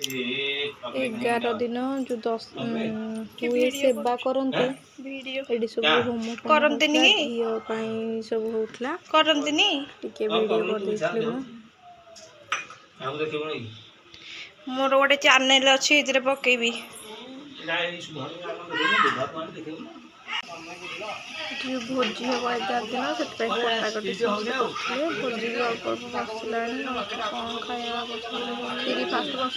11 दिन जो 10 हुए सेवा करते ये सब होम करते झील सब होता करते टिके वीडियो कर मोर गोटे चैनल अच्छी पकेबी भोजी हम 11 दिन से कटाकटी भोजी भी अल्प अल्प बसला कौन खाया खीरी फास्ट बस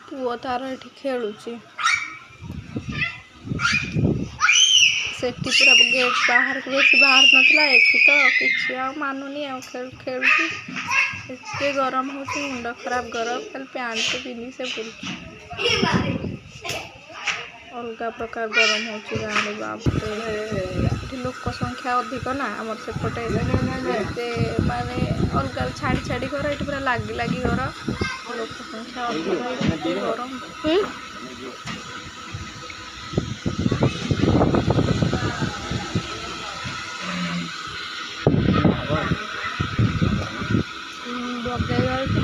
पुओ तार ये खेलुची सेठी पूरा गेट बाहर को बेसी बाहर नथला एठी तो किछि आ मानुनी आ खेलुची एते गरम होची मुंड खराब गरम खाली पैंट पिंदी से बुल अलग प्रकार गरम होची गाँव बाप रे लोक संख्या अधिक ना आमर सेपटे माने अलग छाड़ी छाड़ी घर ये पूरा लगी लगी घर लोक संख्या अधिक गरम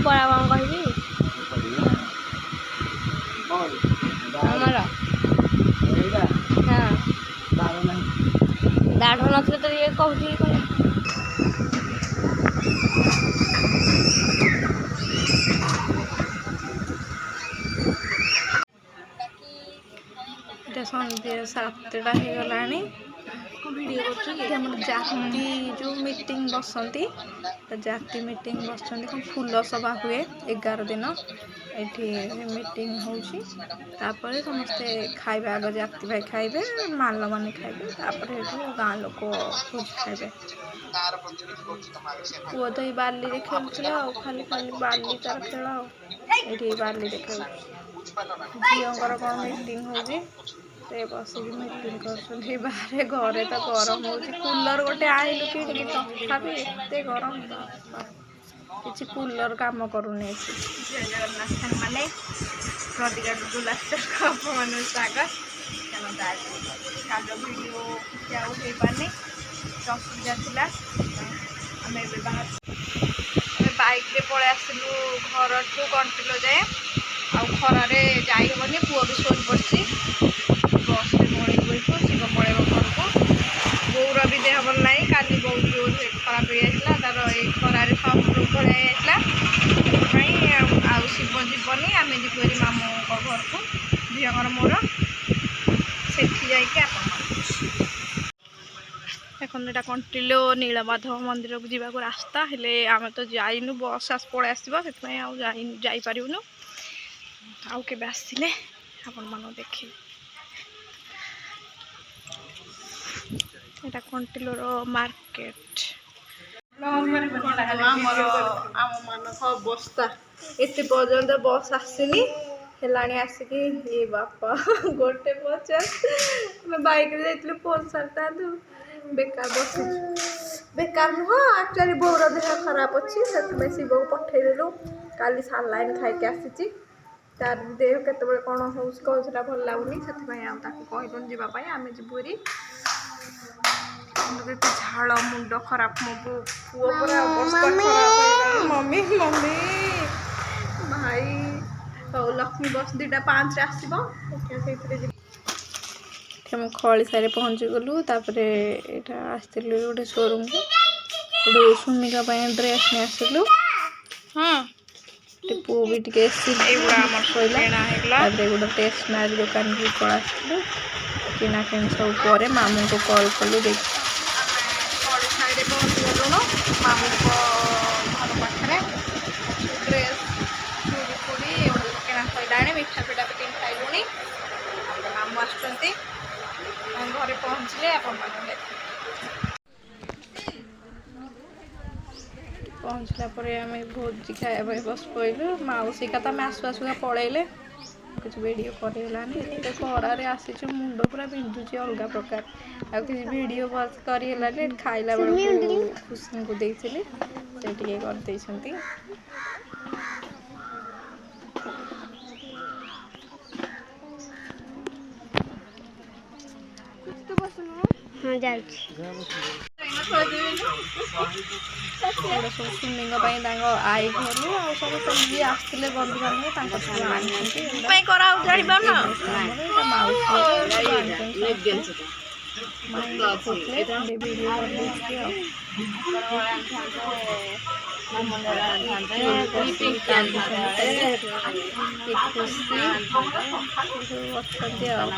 पड़ा कौन कह दाढ़ न तो ये कहूँ सन्ध्या 7टा हो गला वीडियो कर जाति जो मीटिंग बसती जाति मीटिंग बसती फूल सभा हुए 11 दिन ये मीटिंग होपर समस्ते खाइबे आग जाति भाई खाइबे माल मैंने खाइबे गाँ लोक भोज खाइबे पुओ तो ये बाली खेलुला खाली खाली बाली तार खेल ये बाली खेल झीर कौन मीटिंग हो बस मीटिंग कर बाहर घरे तो गरम हो कूलर गोटे आइलु कि तथापि एत गरम कि कूलर काम करूनी जगन्नाथ मैंने अपमान स्वागत वीडियो हो पारे असुविधा था आम बाइक रे पलि आसलु घर ठू कंटिलो जाए आ खरारे जाइबनी पुओ भी शोई पड़ी बस में पलैबू शिव पलैब घर को बोर भी देह भल ना काली बहुत जोर खराब हो जाता तार ये खरारे सनस्ट्रोक भाया शिव जीवनी आम जीवरी मामू घर को झीर मोर से देखा कंटिलो नीलमाधव मंदिर को जावाक रास्ता हेले आम तो जाइनु बस पलि आसो जापारूनु आउ के आसिले आपण मान देखे এটা कंटिलोर मार्केट आम मानक अवस्था एत पर्यंत बस आसनी आसिक ये बापा गोटे 50 बाइक जाइए 50 बेकार बस बेकार नुह एक्चुअली बोर देह खराब अच्छी से शिव को पठेदेलु काली सालाइन खाइके आसी तार देह केत कौन होता भल लगुनि से कहलुन जावाई आम जीवरी झाड़ मुंड खराब मो पुओ पूरा अवस्था खराब मम्मी मम्मी भाई हौ लक्ष्मी बस 2टा 5 आसो खड़ी सारे पहुँची गलु यहाँ आसलु गोटे शोरूम को सुमिका ड्रेस नहीं आसलु हाँ पुओ भी टे शोला गोटे स्टेशनरी दुकान भी पड़ा आसलु किना कि सब पर मामू को कॉल कलु देख पहुँची गलुन मामू घर पाखे ड्रेस चूड़ी फूड़ी किना सैला मिठा पिठा पिटी खाइलुणी मामू आसुँच घरे पहुँचले पहुँचला आम भोजी खाया बस पड़े मौसी का तो आसु आसुका पलैले कुछ वीडियो करगलानी एत खरारे आसी मुंड पूरा बिंधुची अलग प्रकार आ किसी वीडियो बस करगलानी खाइला बेलू खुशी को देती से करते बस ହଁ ଯାଉଛି। ଏଗୁଡ଼ା ସବୁ ସୁନିଙ୍କ ପାଇଁ ତାଙ୍କ ଆଈ ଘରୁ ଆଉ ସବୁ ଯିଏ ଆସିଥିଲେ ବନ୍ଧୁବାନ୍ଧବ ତାଙ୍କ ସବୁ ଆଣିଛନ୍ତି ପାଇଁ କରାହେଉଛି ଜାଣିପାରୁନ ଏଇଟା ମାଉସୀ ଭିଡ଼ିଓ କରିଦେଇଛି ଆଉ ଖୁସି ଅଛନ୍ତି ଆଉ